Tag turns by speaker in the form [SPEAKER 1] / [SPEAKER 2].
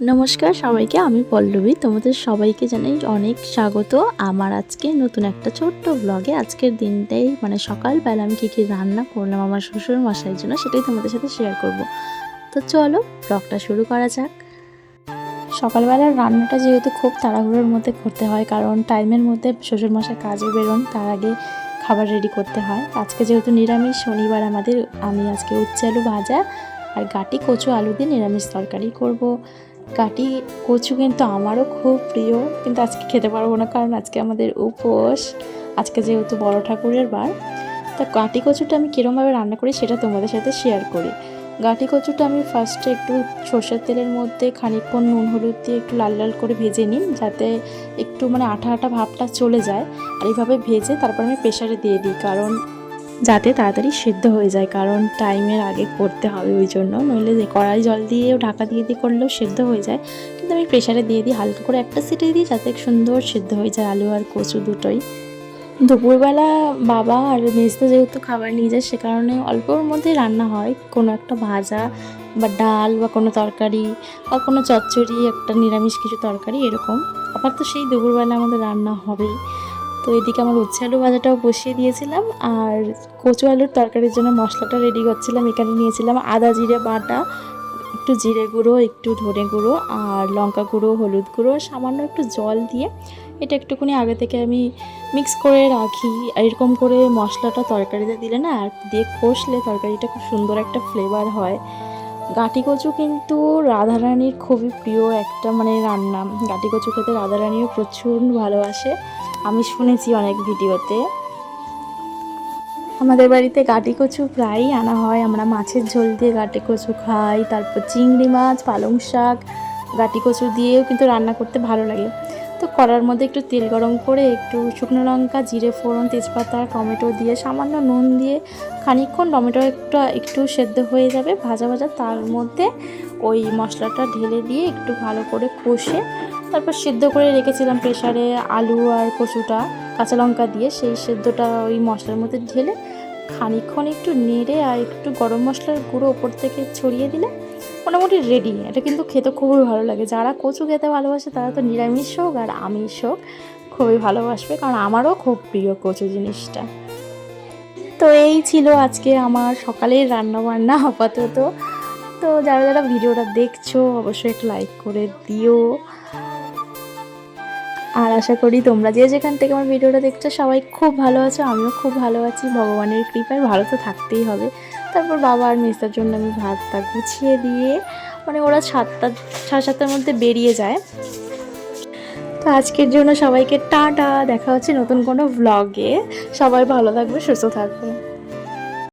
[SPEAKER 1] নমস্কার সবাইকে, আমি পল্লবী। তোমাদের সবাইকে জানাই অনেক স্বাগত আমার আজকে নতুন একটা ছোট্ট ব্লগে। আজকের দিনটাই সকালবেলা আমি কী রান্না করলাম আমার শ্বশুর মশাইয়ের জন্য, সেটাই তোমাদের সাথে শেয়ার করব। তো চলো ব্লগটা শুরু করা যাক। সকালবেলার রান্নাটা যেহেতু খুব তাড়াহুড়োর মধ্যে করতে হয়, কারণ টাইমের মধ্যে শ্বশুরমশাই কাজে বেরোন, তার আগে খাবার রেডি করতে হয়। আজকে যেহেতু নিরামিষ শনিবার আমাদের, আমি আজকে উচ্ছে আলু ভাজা আর গাটি কচু আলু দিয়ে নিরামিষ তরকারি করব। গাটি কচু কিন্তু আমারও খুব প্রিয়, কিন্তু আজকে খেতে পারবো না, কারণ আজকে আমাদের উপোস। আজকে যেহেতু বড় ঠাকুরের বার, তা গাটি কচুটা আমি কীরমভাবে রান্না করি সেটা তোমাদের সাথে শেয়ার করি। গাটি কচুটা আমি ফার্স্টে একটু সর্ষের তেলের মধ্যে খানিকক্ষণ নুন হলুদ দিয়ে একটু লাল লাল করে ভেজে নিই, যাতে একটু আঠা আঠা ভাবটা চলে যায়। আর এইভাবে ভেজে তারপর আমি প্রেশারে দিয়ে দিই, কারণ যাতে তাড়াতাড়ি সিদ্ধ হয়ে যায়, কারণ টাইমের আগে করতে হবে ওই জন্য। নইলে কড়াই জল দিয়েও ঢাকা দিয়ে করলেও সিদ্ধ হয়ে যায়, কিন্তু আমি প্রেশারে দিয়ে দিই, হালকা করে একটা সিটি দিই, যাতে সুন্দর সিদ্ধ হয়ে যায় আলু আর কচু দুটোই। দুপুরবেলা বাবা আর মেজদা যেহেতু খাবার নিয়ে যায়, সে কারণে অল্পর মধ্যেই রান্না হয়। কোনো একটা ভাজা বা ডাল বা কোনো তরকারি বা কোনো চচ্চড়ি, একটা নিরামিষ কিছু তরকারি এরকম। আবার তো সেই দুপুরবেলা আমাদের রান্না হবেই। তো এদিকে আমার উচ্ছে আলু ভাজাটাও বসিয়ে দিয়েছিলাম, আর কচু আলুর তরকারির জন্য মশলাটা রেডি করছিলাম। এখানে নিয়েছিলাম আদা জিরে বাটা, একটু জিরে গুঁড়ো, একটু ধনে গুঁড়ো আর লঙ্কা গুঁড়ো, হলুদ গুঁড়ো, সামান্য একটু জল দিয়ে এটা একটুখানি আগে থেকে আমি মিক্স করে রাখি। এরকম করে মশলাটা তরকারিতে দিলে না, আর দিয়ে কষলে তরকারিটা খুব সুন্দর একটা ফ্লেভার হয়। গাটি কচু কিন্তু রাধারানীর খুবই প্রিয় একটা রান্না। গাটি কচু খেতে রাধারানীও প্রচুর ভালোবাসে, আমি শুনেছি অনেক ভিডিওতে। আমাদের বাড়িতে গাটি কচু প্রায়ই আনা হয়। আমরা মাছের ঝোল দিয়ে গাটি কচু খাই, তারপর চিংড়ি মাছ, পালং শাক গাটি কচু দিয়েও কিন্তু রান্না করতে ভালো লাগে। তো কড়ার মধ্যে একটু তেল গরম করে একটু শুকনো লঙ্কা, জিরে ফোড়ন, তেজপাতা, টমেটো দিয়ে সামান্য নুন দিয়ে খানিকক্ষণ টমেটো একটু সেদ্ধ হয়ে যাবে ভাজা ভাজা, তার মধ্যে ওই মশলাটা ঢেলে দিয়ে একটু ভালো করে কষে তারপর সেদ্ধ করে রেখেছিলাম প্রেশারে আলু আর কচুটা কাঁচা লঙ্কা দিয়ে, সেই সেদ্ধটা ওই মশলার মধ্যে ঢেলে খানিকক্ষণ একটু নেড়ে আর একটু গরম মশলার গুঁড়ো ওপর থেকে ছড়িয়ে দিলে মোটামুটি রেডি। এটা কিন্তু খেতে খুবই ভালো লাগে। যারা কচু খেতে ভালোবাসে তারা তো নিরামিষ হোক আর আমিষ হোক খুবই ভালোবাসবে, কারণ আমারও খুব প্রিয় কচু জিনিসটা। তো এই ছিল আজকে আমার সকালের রান্নাবান্না আপাতত। তো যারা যারা ভিডিওটা দেখছো অবশ্যই একটা লাইক করে দিও, আর আশা করি তোমরা যে যেখান থেকে আমার ভিডিওটা দেখছো সবাই খুব ভালো আছো। আমিও খুব ভালো আছি, ভগবানের কৃপায় ভালো তো থাকতেই হবে। তারপর বাবা আর মেসটার জন্য আমি ভাতটা গুছিয়ে দিয়ে ওরা 7টার মধ্যে বেরিয়ে যায়। তো আজকের জন্য সবাইকে টাটা, দেখা হচ্ছে নতুন কোনো ভ্লগে। সবাই ভালো থাকবে, সুস্থ থাকবে।